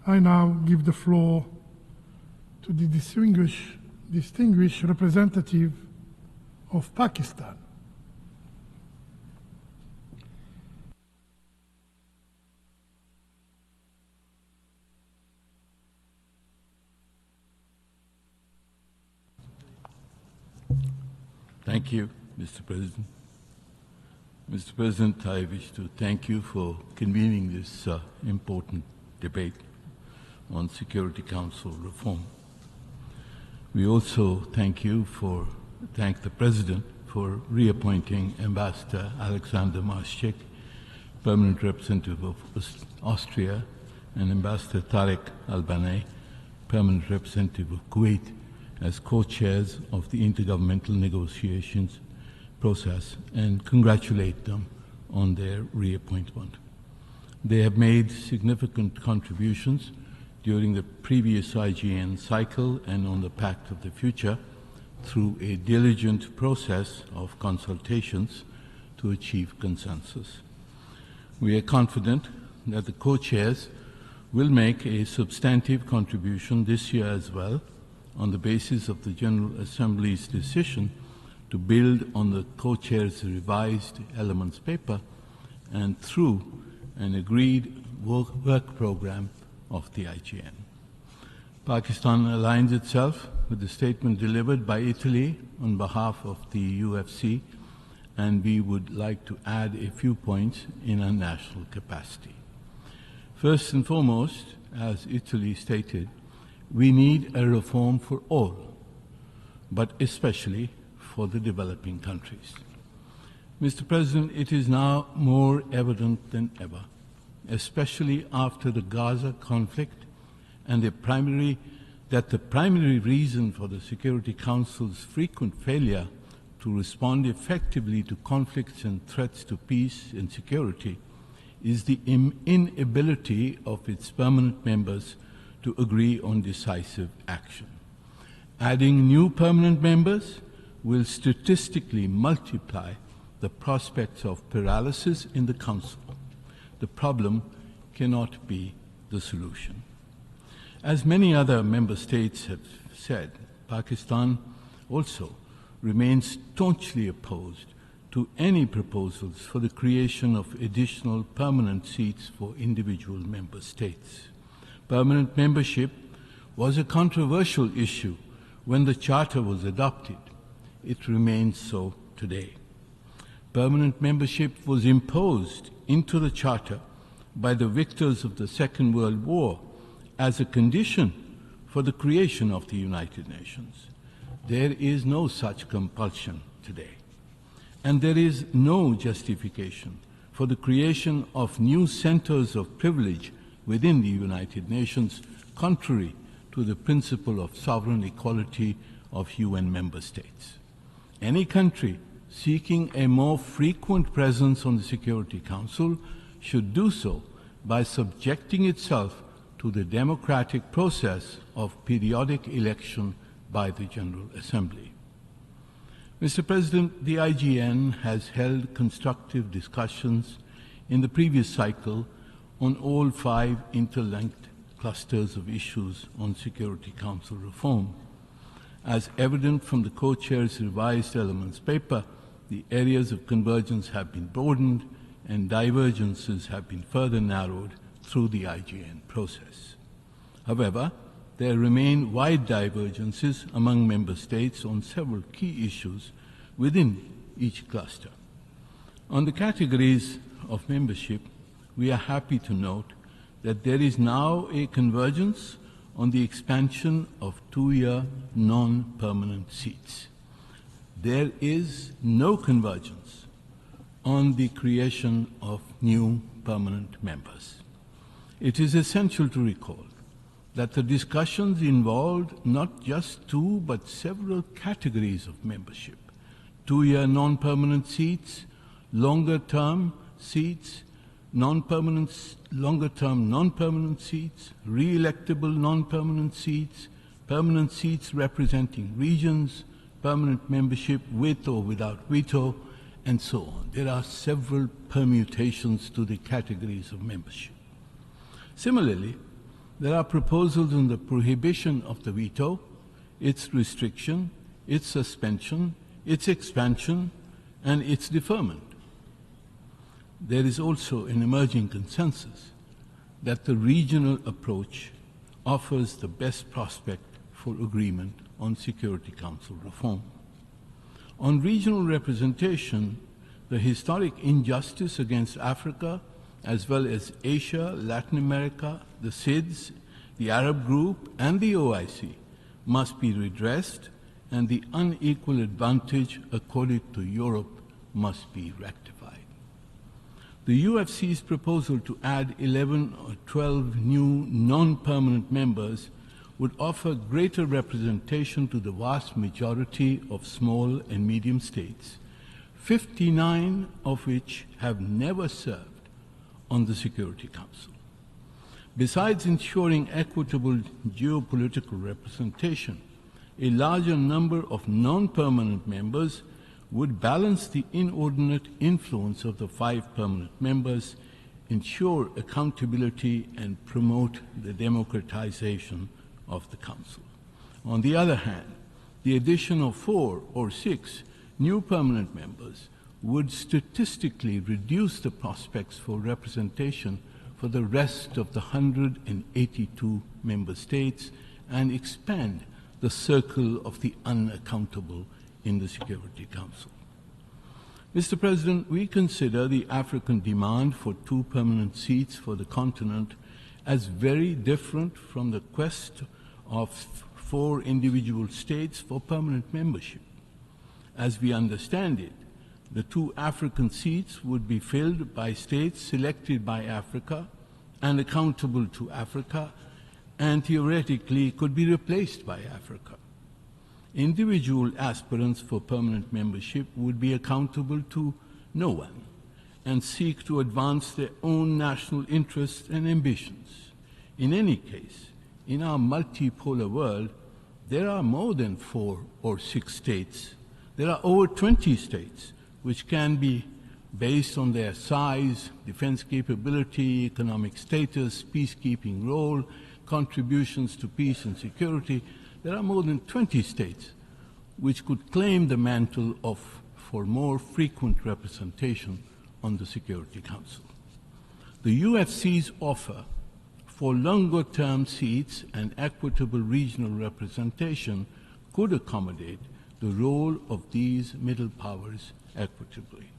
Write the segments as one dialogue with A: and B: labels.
A: I now give the floor to the distinguished representative of Pakistan.
B: Thank you, Mr. President. Mr. President, I wish to thank you for convening this important debate on Security Council reform. We also thank the President for reappointing Ambassador Alexander Marschek, Permanent Representative of Austria, and Ambassador Tarek Albanese, Permanent Representative of Kuwait, as co-chairs of the intergovernmental negotiations process, and congratulate them on their reappointment. They have made significant contributions during the previous IGN cycle and on the Pact of the Future through a diligent process of consultations to achieve consensus. We are confident that the co-chairs will make a substantive contribution this year as well on the basis of the General Assembly's decision to build on the co-chair's revised elements paper and through an agreed work program of the IGN. Pakistan aligns itself with the statement delivered by Italy on behalf of the UFC, and we would like to add a few points in our national capacity. First and foremost, as Italy stated, we need a reform for all, but especially for the developing countries. Mr. President, it is now more evident than ever, especially after the Gaza conflict, and that the primary reason for the Security Council's frequent failure to respond effectively to conflicts and threats to peace and security is the inability of its permanent members to agree on decisive action. Adding new permanent members will statistically multiply the prospects of paralysis in the Council. The problem cannot be the solution. As many other member states have said, Pakistan also remains staunchly opposed to any proposals for the creation of additional permanent seats for individual member states. Permanent membership was a controversial issue when the Charter was adopted. It remains so today. Permanent membership was imposed into the Charter by the victors of the Second World War as a condition for the creation of the United Nations. There is no such compulsion today, and there is no justification for the creation of new centers of privilege within the United Nations, contrary to the principle of sovereign equality of UN member states. Any country seeking a more frequent presence on the Security Council should do so by subjecting itself to the democratic process of periodic election by the General Assembly. Mr. President, the IGN has held constructive discussions in the previous cycle on all 5 interlinked clusters of issues on Security Council reform. As evident from the co-chair's revised elements paper, the areas of convergence have been broadened and divergences have been further narrowed through the IGN process. However, there remain wide divergences among member states on several key issues within each cluster. On the categories of membership, we are happy to note that there is now a convergence on the expansion of 2-year non-permanent seats. There is no convergence on the creation of new permanent members. It is essential to recall that the discussions involved not just 2 but several categories of membership: 2-year non-permanent seats, longer-term seats, longer-term non-permanent seats, re-electable non-permanent seats, permanent seats representing regions, permanent membership with or without veto, and so on. There are several permutations to the categories of membership. Similarly, There are proposals on the prohibition of the veto, its restriction, its suspension, its expansion, and its deferment. There is also an emerging consensus that the regional approach offers the best prospect for agreement on Security Council reform. On regional representation, the historic injustice against Africa, as well as Asia, Latin America, the SIDS, the Arab group, and the OIC, must be redressed, and the unequal advantage accorded to Europe must be rectified. The UFC's proposal to add 11 or 12 new non-permanent members would offer greater representation to the vast majority of small and medium states, 59 of which have never served on the Security Council. Besides ensuring equitable geopolitical representation, a larger number of non-permanent members would balance the inordinate influence of the 5 permanent members, ensure accountability, and promote the democratization of the Council. On the other hand, the addition of 4 or 6 new permanent members would statistically reduce the prospects for representation for the rest of the 182 member states and expand the circle of the unaccountable in the Security Council. Mr. President, we consider the African demand for 2 permanent seats for the continent as very different from the quest of 4 individual states for permanent membership. As we understand it, the 2 African seats would be filled by states selected by Africa and accountable to Africa, and theoretically could be replaced by Africa. Individual aspirants for permanent membership would be accountable to no one and seek to advance their own national interests and ambitions. In any case, in our multipolar world, there are more than 4 or 6 states. There are over 20 states which can be based on their size, defense capability, economic status, peacekeeping role, contributions to peace and security. There are more than 20 states which could claim the mantle for more frequent representation on the Security Council. The UFC's offer for longer-term seats and equitable regional representation could accommodate the role of these middle powers equitably.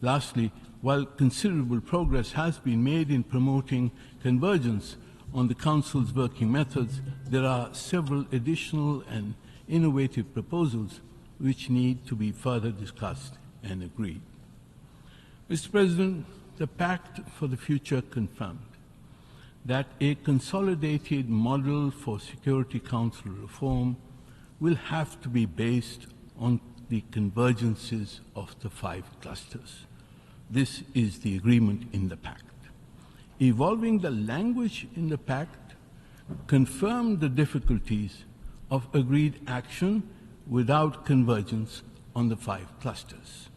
B: Lastly, while considerable progress has been made in promoting convergence on the Council's working methods, there are several additional and innovative proposals which need to be further discussed and agreed. Mr. President, the Pact for the Future confirmed that a consolidated model for Security Council reform will have to be based on the convergences of the 5 clusters. This is the agreement in the Pact. Evolving the language in the Pact confirmed the difficulties of agreed action without convergence on the 5 clusters.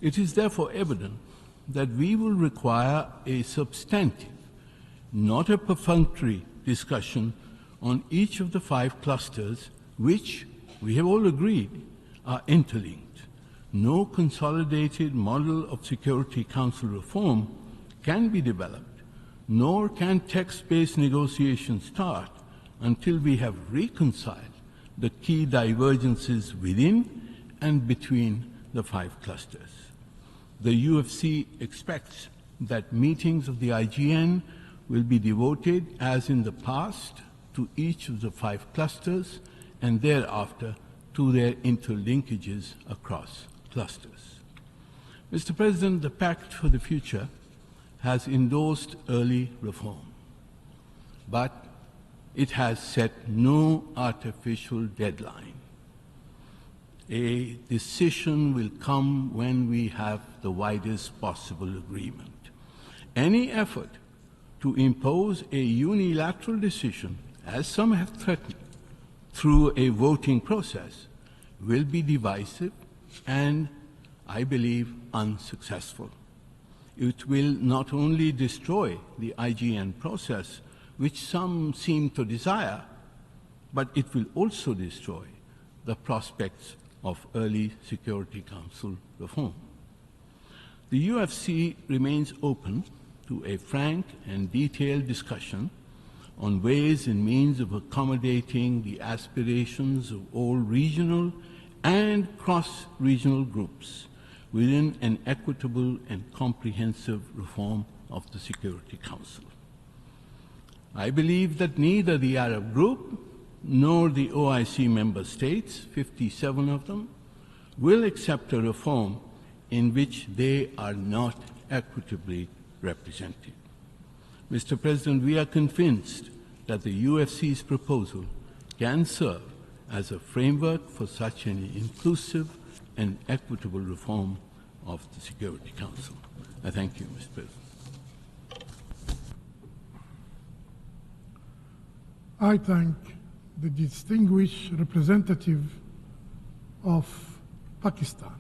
B: It is therefore evident that we will require a substantive, not a perfunctory discussion on each of the 5 clusters, which we have all agreed are interlinked. No consolidated model of Security Council reform can be developed, nor can text-based negotiations start until we have reconciled the key divergences within and between the 5 clusters. The UFC expects that meetings of the IGN will be devoted, as in the past, to each of the 5 clusters and thereafter to their interlinkages across clusters. Mr. President, the Pact for the Future has endorsed early reform, but it has set no artificial deadline. A decision will come when we have the widest possible agreement. Any effort to impose a unilateral decision, as some have threatened, through a voting process will be divisive and, I believe, unsuccessful. It will not only destroy the IGN process, which some seem to desire, but it will also destroy the prospects of early Security Council reform. The UFC remains open to a frank and detailed discussion on ways and means of accommodating the aspirations of all regional and cross-regional groups within an equitable and comprehensive reform of the Security Council. I believe that neither the Arab group nor the OIC member states, 57 of them, will accept a reform in which they are not equitably represented. Mr. President, we are convinced that the UFC's proposal can serve as a framework for such an inclusive and equitable reform of the Security Council. I thank you, Mr. President.
A: I thank the distinguished representative of Pakistan.